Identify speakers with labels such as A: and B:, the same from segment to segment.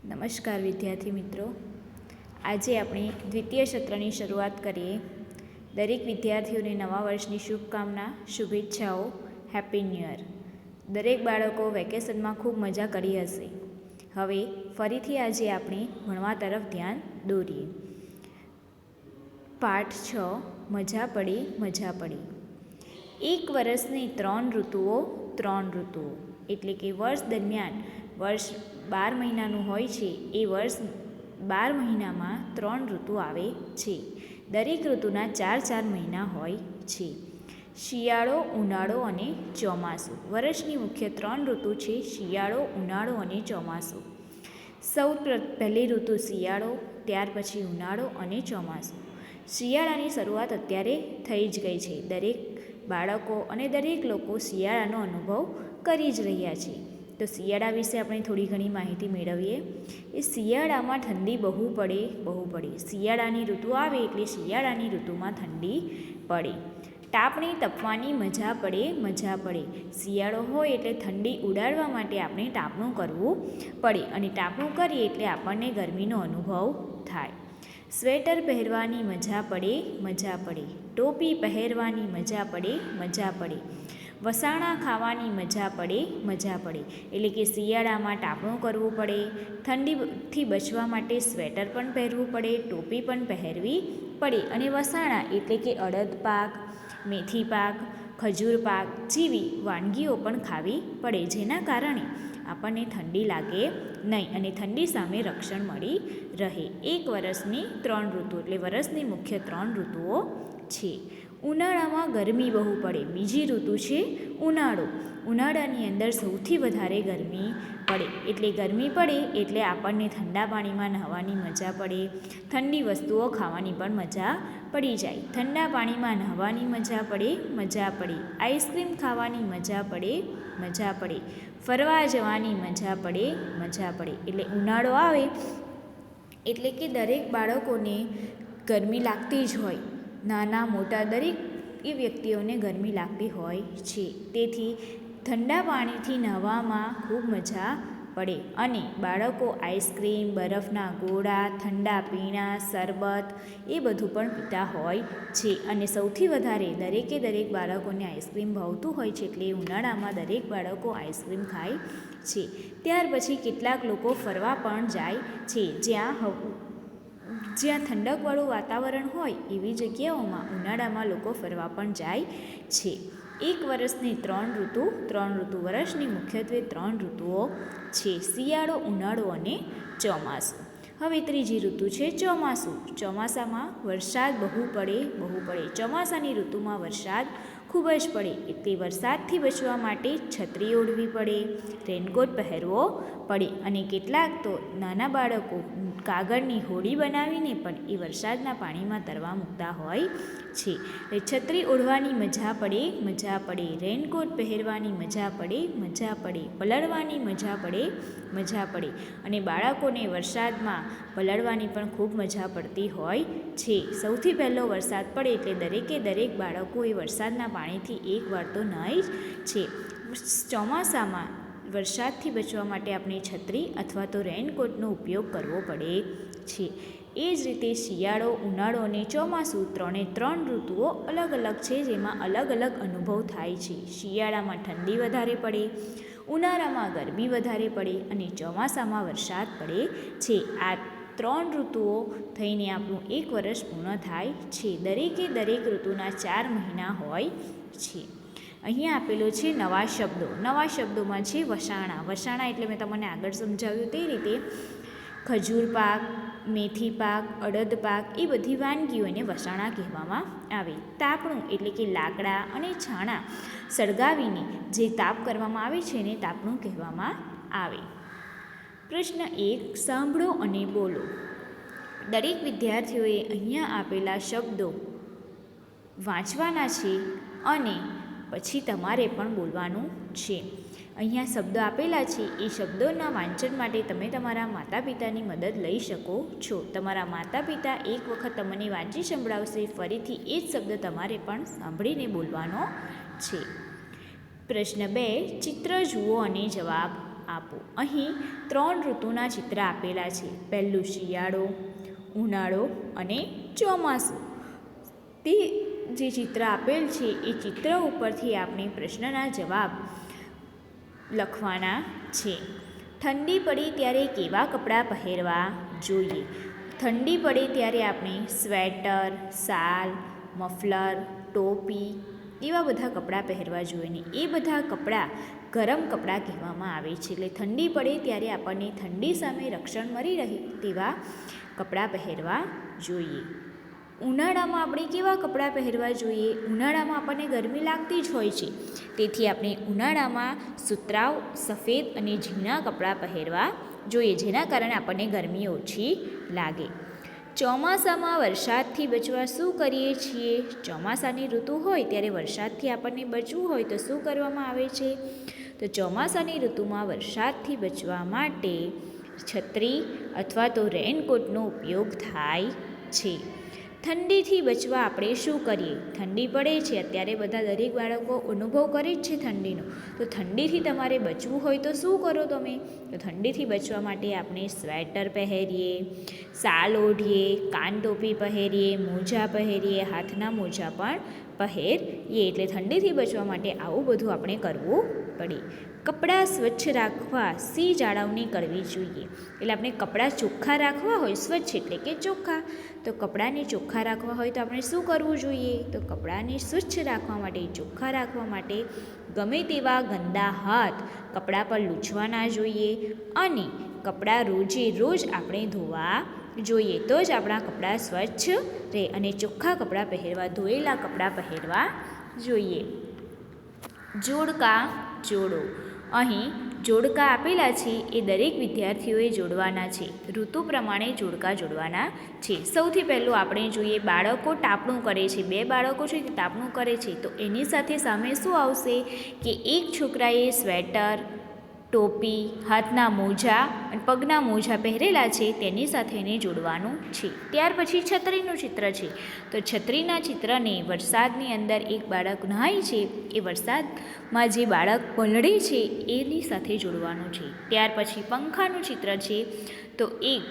A: નમસ્કાર વિદ્યાર્થી મિત્રો, આજે આપણે દ્વિતીય સત્રની શરૂઆત કરીએ. દરેક વિદ્યાર્થીઓને નવા વર્ષની શુભકામના, શુભેચ્છાઓ. Happy new year. દરેક બાળકો વેકેશનમાં ખૂબ મજા કરી હશે. હવે ફરીથી આજે આપણે ભણવા તરફ ધ્યાન દોરીએ. પાઠ 6, મજા પડી મજા પડી. એક વર્ષની 3 ઋતુઓ એટલે કે વર્ષ દરમિયાન વર્ષ 12 મહિનાનું હોય છે. એ વર્ષ 12 મહિનામાં 3 ઋતુ આવે છે. દરેક ઋતુના 4 મહિના હોય છે: શિયાળો, ઉનાળો અને ચોમાસું. વર્ષની મુખ્ય 3 ઋતુ છે: શિયાળો, ઉનાળો અને ચોમાસું. પહેલી ઋતુ શિયાળો, ત્યાર પછી ઉનાળો અને ચોમાસું. શિયાળાની શરૂઆત અત્યારે થઈ જ ગઈ છે. દરેક બાળકો અને દરેક લોકો શિયાળાનો અનુભવ કરી જ રહ્યા છે. તો શિયાળા વિશે આપણે થોડી ઘણી માહિતી મેળવીએ. એ શિયાળામાં ઠંડી બહુ પડે. શિયાળાની ઋતુ આવે એટલે શિયાળાની ઋતુમાં ઠંડી પડે. તાપણી તપવાની મજા પડે. શિયાળો હોય એટલે ઠંડી ઉડાડવા માટે આપણે તાપણું કરવું પડે, અને તાપણું કરીએ એટલે આપણને ગરમીનો અનુભવ થાય. સ્વેટર પહેરવાની મજા પડે. ટોપી પહેરવાની મજા પડે. વસાણા ખાવાની મજા પડે. એટલે કે શિયાળામાં તાપણું કરવું પડે. ઠંડીથી બચવા માટે સ્વેટર પણ પહેરવું પડે, ટોપી પણ પહેરવી પડે, અને વસાણા એટલે કે અડદ પાક, મેથી પાક, ખજૂર પાક જેવી વાનગીઓ પણ ખાવી પડે, જેના કારણે આપણને ઠંડી લાગે નહીં અને ઠંડી સામે રક્ષણ મળી રહે. એક વર્ષની 3 ઋતુ એટલે વર્ષની મુખ્ય 3 ઋતુઓ છે. ઉનાળામાં ગરમી બહુ પડે. બીજી ઋતુ છે ઉનાળો. ઉનાળાની અંદર સૌથી વધારે ગરમી પડે એટલે આપણને ઠંડા પાણીમાં નહાવાની મજા પડે. ઠંડી વસ્તુઓ ખાવાની પણ મજા પડી જાય. ઠંડા પાણીમાં નહાવાની મજા પડે. આઈસ્ક્રીમ ખાવાની મજા પડે. ફરવા જવાની મજા પડે. એટલે ઉનાળો આવે એટલે કે દરેક બાળકોને ગરમી લાગતી જ હોય. નાના મોટા દરેક વ્યક્તિઓને ગરમી લાગતી હોય છે. તેથી ઠંડા પાણીથી નહાવામાં ખૂબ મજા પડે, અને બાળકો આઈસ્ક્રીમ, બરફના ગોળા, ઠંડા પીણા, શરબત એ બધું પણ પીતા હોય છે. અને સૌથી વધારે દરેક બાળકોને આઈસ્ક્રીમ ભાવતું હોય છે, એટલે ઉનાળામાં દરેક બાળકો આઈસ્ક્રીમ ખાય છે. ત્યાર પછી કેટલાક લોકો ફરવા પણ જાય છે. જ્યાં ઠંડકવાળું વાતાવરણ હોય એવી જગ્યાઓમાં ઉનાળામાં લોકો ફરવા પણ જાય છે. એક વર્ષની 3 ઋતુ. વર્ષની મુખ્યત્વે 3 ઋતુઓ છે: શિયાળો, ઉનાળો અને ચોમાસું. હવે ત્રીજી ઋતુ છે ચોમાસું. ચોમાસામાં વરસાદ બહુ પડે. ચોમાસાની ઋતુમાં વરસાદ ખૂબ જ પડે, એટલે વરસાદથી બચવા માટે છત્રી ઓઢવી પડે, રેનકોટ પહેરવો પડે, અને કેટલાક તો નાના બાળકો કાગળની હોડી બનાવીને પણ એ વરસાદના પાણીમાં તરવા મૂકતા હોય છે. છત્રી ઓઢવાની મજા પડે. રેનકોટ પહેરવાની મજા પડે. પલળવાની મજા પડે. અને બાળકોને વરસાદમાં પલળવાની પણ ખૂબ મજા પડતી હોય છે. સૌથી પહેલો વરસાદ પડે એટલે દરેક બાળકો એ વરસાદના પાણીથી એકવાર તો નહાય છે. ચોમાસામાં વરસાદથી બચવા માટે આપણે છત્રી અથવા તો રેનકોટનો ઉપયોગ કરવો પડે છે. એ જ રીતે શિયાળો, ઉનાળો અને ચોમાસું 3 ઋતુઓ અલગ છે, જેમાં અલગ અનુભવ થાય છે. શિયાળામાં ઠંડી વધારે પડે, ઉનાળામાં ગરમી વધારે પડે, અને ચોમાસામાં વરસાદ પડે છે. આ 3 ઋતુઓ થઈને આપણું એક વર્ષ પૂર્ણ થાય છે. દરેક ઋતુના 4 મહિના હોય છે. અહીંયા આપેલો છે નવા શબ્દોમાં છે વસાણા એટલે મેં તમને આગળ સમજાવ્યું તે રીતે ખજૂર પાક, મેથી પાક, અડદ પાક એ બધી વાનગીઓને વસાણા કહેવામાં આવે. તાપણું એટલે કે લાકડા અને છાણા સળગાવીને જે તાપ કરવામાં આવે છે એને તાપણું કહેવામાં આવે. પ્રશ્ન 1, સાંભળો અને બોલો. દરેક વિદ્યાર્થીઓએ અહીંયા આપેલા શબ્દો વાંચવાના છે અને પછી તમારે પણ બોલવાનું છે. અહીંયા શબ્દો આપેલા છે, એ શબ્દોના વાંચન માટે તમે તમારા માતા પિતાની મદદ લઈ શકો છો. તમારા માતા પિતા એક વખત તમને વાંચી સંભળાવશે, ફરીથી એ જ શબ્દ તમારે પણ સાંભળીને બોલવાનો છે. પ્રશ્ન 2, ચિત્ર જુઓ અને જવાબ આપો. અહીં 3 ઋતુના ચિત્ર આપેલા છે. પહેલું શિયાળો, ઉનાળો અને ચોમાસું. તે જે ચિત્ર આપેલ છે એ ચિત્ર ઉપરથી આપણે પ્રશ્નના જવાબ લખવાના છે. ઠંડી પડે ત્યારે કેવા કપડાં પહેરવા જોઈએ? ઠંડી પડે ત્યારે આપણે સ્વેટર, શાલ, મફલર, ટોપી એવા બધા કપડાં પહેરવા જોઈએ ને એ બધા કપડાં ગરમ કપડાં કહેવામાં આવે છે. એટલે ઠંડી પડે ત્યારે આપણને ઠંડી સામે રક્ષણ મળી રહે તેવા કપડાં પહેરવા જોઈએ. ઉનાળામાં આપણે કેવા કપડાં પહેરવા જોઈએ? ઉનાળામાં આપણને ગરમી લાગતી જ હોય છે, તેથી આપણે ઉનાળામાં સુતરાઉ, સફેદ અને ઝીણા કપડાં પહેરવા જોઈએ, જેના કારણે આપણને ગરમી ઓછી લાગે. ચોમાસામાં વરસાદથી બચવા શું કરીએ છીએ? ચોમાસાની ઋતુ હોય ત્યારે વરસાદથી આપણને બચવું હોય તો શું કરવામાં આવે છે? તો ચોમાસાની ઋતુમાં વરસાદથી બચવા માટે છત્રી અથવા તો રેનકોટનો ઉપયોગ થાય છે. ઠંડીથી બચવા આપણે શું કરીએ? ઠંડી પડે છે, અત્યારે બધા દરેક બાળકો અનુભવ કરે જ છે ઠંડીનો. તો ઠંડીથી તમારે બચવું હોય તો શું કરો તમે? તો ઠંડીથી બચવા માટે આપણે સ્વેટર પહેરીએ, શાલ ઓઢીએ, કાન ટોપી પહેરીએ, મોજા પહેરીએ, હાથના મોજા પણ પહેરીએ. એટલે ઠંડીથી બચવા માટે આવું બધું આપણે કરવું પડે. કપડાં સ્વચ્છ રાખવા શી જાળવણી કરવી જોઈએ? એટલે આપણે કપડાં ચોખ્ખા રાખવા હોય, સ્વચ્છ એટલે કે ચોખ્ખા, તો કપડાંને ચોખ્ખા રાખવા હોય તો આપણે શું કરવું જોઈએ? તો કપડાંને સ્વચ્છ રાખવા માટે, ચોખ્ખા રાખવા માટે ગમે તેવા ગંદા હાથ કપડાં પર લૂછવા ના જોઈએ અને કપડાં રોજે રોજ આપણે ધોવા જોઈએ. તો જ આપણા કપડાં સ્વચ્છ રહે અને ચોખ્ખા કપડાં પહેરવા, ધોયેલા કપડાં પહેરવા જોઈએ. જોડકા જોડો. અહીં જોડકા આપેલા છે એ દરેક વિદ્યાર્થીઓએ જોડવાના છે. ઋતુ પ્રમાણે જોડકા જોડવાના છે. સૌથી પહેલું આપણે જોઈએ, બાળકો તાપણું કરે છે. 2 બાળકો છે તે તાપણું કરે છે, તો એની સાથે સામે શું આવશે કે એક છોકરાએ સ્વેટર, ટોપી, હાથના મોજા અને પગના મોજા પહેરેલા છે, તેની સાથે એને જોડવાનું છે. ત્યાર પછી છત્રીનું ચિત્ર છે, તો છત્રીના ચિત્રને વરસાદની અંદર એક બાળક નહાય છે, એ વરસાદમાં જે બાળક પલળે છે એની સાથે જોડવાનું છે. ત્યાર પછી પંખાનું ચિત્ર છે, તો એક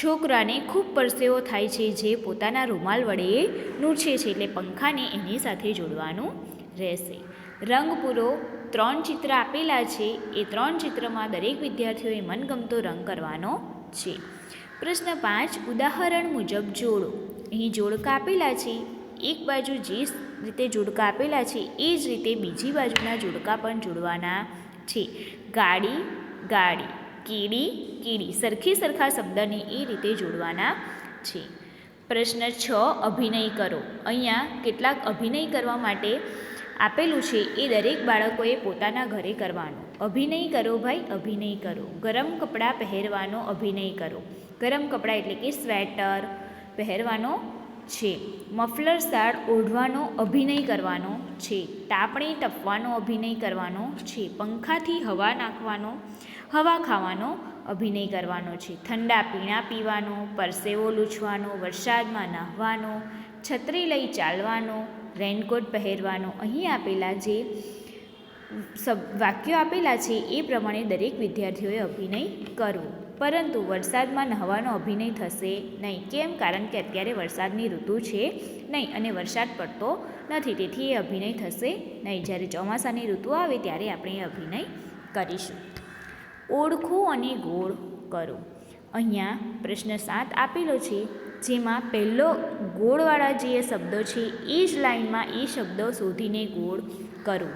A: છોકરાને ખૂબ પરસેવો થાય છે, જે પોતાના રૂમાલ વડે નૂછે છે, એટલે પંખાને એની સાથે જોડવાનું રહેશે. રંગ પૂરો. 3 ચિત્ર આપેલા છે, એ 3 ચિત્રમાં દરેક વિદ્યાર્થીઓએ મનગમતો રંગ કરવાનો છે. પ્રશ્ન 5 ઉદાહરણ મુજબ જોડો. અહીં જોડકા આપેલા છે, એક બાજુ જે રીતે જોડકા આપેલા છે એ જ રીતે બીજી બાજુના જોડકા પણ જોડવાના છે. ગાડી ગાડી, કીડી કીડી, સરખા શબ્દને એ રીતે જોડવાના છે. પ્રશ્ન 6 અભિનય કરો. અહીંયા કેટલાક અભિનય કરવા માટે આપેલું છે, એ દરેક બાળકોએ પોતાના ઘરે કરવાનું. અભિનય કરો ભાઈ, અભિનય કરો. ગરમ કપડાં પહેરવાનો અભિનય કરો. ગરમ કપડાં એટલે કે સ્વેટર પહેરવાનો છે. મફલર શાળ ઓઢવાનો અભિનય કરવાનો છે. તાપણી ટપવાનો અભિનય કરવાનો છે. પંખાથી હવા નાખવાનો, હવા ખાવાનો અભિનય કરવાનો છે. ઠંડા પીણા પીવાનો, પરસેવો લૂછવાનો, વરસાદમાં નહાવાનો, છત્રી લઈ ચાલવાનો, રેનકોટ પહેરવાનો. અહીં આપેલા જે વાક્યો આપેલા છે એ પ્રમાણે દરેક વિદ્યાર્થીઓએ અભિનય કરવો. પરંતુ વરસાદમાં નહાવાનો અભિનય થશે નહીં. કેમ? કારણ કે અત્યારે વરસાદની ઋતુ છે નહીં અને વરસાદ પડતો નથી, તેથી એ અભિનય થશે નહીં. જ્યારે ચોમાસાની ઋતુ આવે ત્યારે આપણે એ અભિનય કરીશું. ઓળખો અને ગોળ કરો. અહીંયા પ્રશ્ન 7 આપેલો છે, જેમાં પહેલો ગોળવાળા જે શબ્દો છે એ જ લાઈનમાં એ શબ્દો શોધીને ગોળ કરો.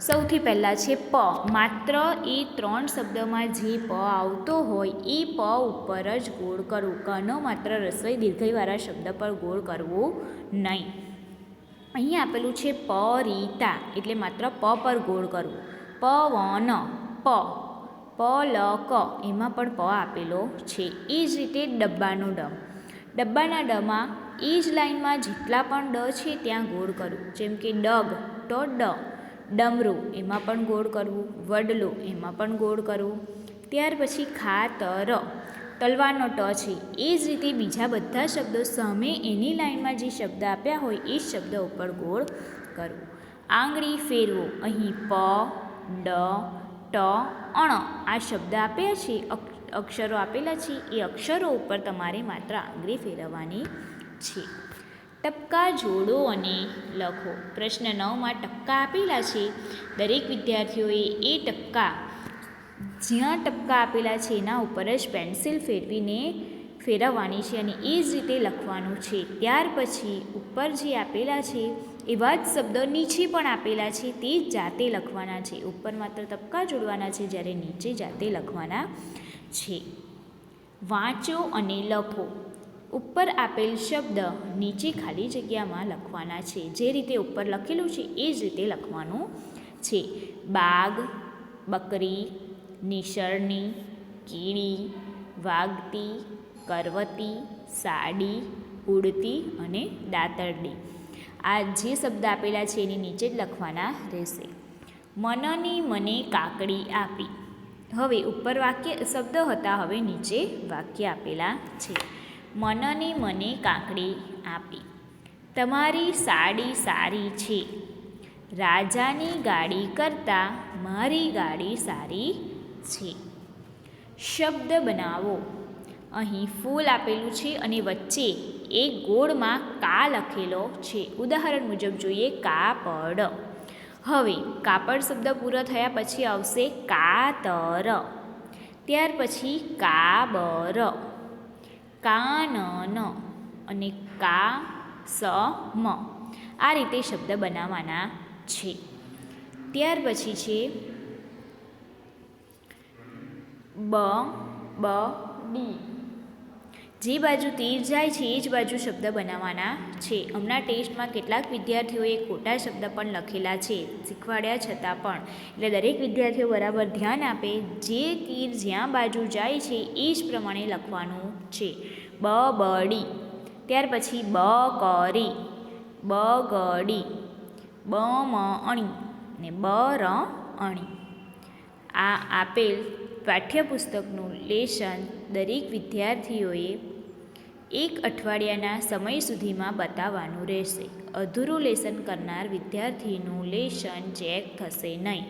A: સૌથી પહેલાં છે પ. માત્ર એ 3 શબ્દમાં જે પ આવતો હોય એ પ ઉપર જ ગોળ કરવું. કનો માત્ર રસોઈ દીર્ઘઈવાળા શબ્દ પર ગોળ કરવું નહીં. અહીં આપેલું છે પરિતા, એટલે માત્ર પ પર ગોળ કરવું. પવન, પ. પલક, એમાં પણ પ આપેલો છે. એ જ રીતે ડબ્બાનો ડ. ડબ્બાના ડમાં એ જ લાઈનમાં જેટલા પણ ડ છે ત્યાં ગોળ કરવું. જેમ કે ડગ, તો ડ. ડમરું, એમાં પણ ગોળ કરવું. વડલો, એમાં પણ ગોળ કરવું. ત્યાર પછી ખાતર, તલવાનો ટ છે. એ જ રીતે બીજા બધા શબ્દો સામે એની લાઈનમાં જે શબ્દ આપ્યા હોય એ જ શબ્દ ઉપર ગોળ કરવું. આંગળી ફેરવો. અહીં પ, ડ, ટ અણ આ શબ્દ આપ્યા છે, અક્ષરો આપેલા છે, એ અક્ષરો ઉપર તમારે માત્ર આંગળી ફેરવવાની છે. ટપકા જોડો અને લખો. પ્રશ્ન 9માં ટપકા આપેલા છે. દરેક વિદ્યાર્થીઓએ એ ટપકા જ્યાં ટપકા આપેલા છે એના ઉપર જ પેન્સિલ ફેરવીને ફેરવવાની છે અને એ જ રીતે લખવાનું છે. ત્યાર પછી ઉપર જે આપેલા છે એવા જ શબ્દો નીચે પણ આપેલા છે તે જ જાતે લખવાના છે. ઉપર માત્ર ટપકા જોડવાના છે, જ્યારે નીચે જાતે લખવાના છે. વાંચો અને લખો. ઉપર આપેલ શબ્દ નીચે ખાલી જગ્યામાં લખવાના છે. જે રીતે ઉપર લખેલું છે એ જ રીતે લખવાનું છે. બાગ, બકરી, નિસરણી, કીડી, વાગતી, કરવતી, સાડી, ઉડતી અને દાતરડી. આ જે શબ્દ આપેલા છે એની નીચે જ લખવાના રહેશે. મનની મને કાકડી આપી. હવે ઉપર વાક્ય શબ્દ હતા, હવે નીચે વાક્ય આપેલા છે. મનની મને કાકડી આપી. તમારી સાડી સારી છે. રાજાની ગાડી કરતાં મારી ગાડી સારી છે. શબ્દ બનાવો. અહીં ફૂલ આપેલું છે અને વચ્ચે એક ગોળમાં કા લખેલો છે. ઉદાહરણ મુજબ જોઈએ, કાપડ. હવે કાપડ શબ્દ પૂરો થયા પછી આવશે કાતર, ત્યાર પછી કાબર, કાનન અને કાસમ. આ રીતે શબ્દ બનાવવાના છે. ત્યાર પછી છે બડી. જે બાજુ તીર જાય છે એ જ બાજુ શબ્દ બનાવવાના છે. હમણાં ટેસ્ટમાં કેટલાક વિદ્યાર્થીઓએ ખોટા શબ્દ પણ લખેલા છે શીખવાડ્યા છતાં પણ, એટલે દરેક વિદ્યાર્થીઓ બરાબર ધ્યાન આપે. જે તીર જ્યાં બાજુ જાય છે એ જ પ્રમાણે લખવાનું છે. બડી, ત્યાર પછી બકરી, બગડી, બમણી ને બરણી. આ આપેલ પાઠ્યપુસ્તકનું લેશન દરેક વિદ્યાર્થીઓએ 1 અઠવાડિયાના સમય સુધીમાં બતાવવાનું રહેશે. અધૂરું લેસન કરનાર વિદ્યાર્થીનું લેશન ચેક થશે નહીં.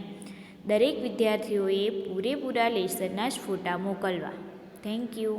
A: દરેક વિદ્યાર્થીઓએ પૂરેપૂરા લેસનના જ ફોટા મોકલવા. Thank you.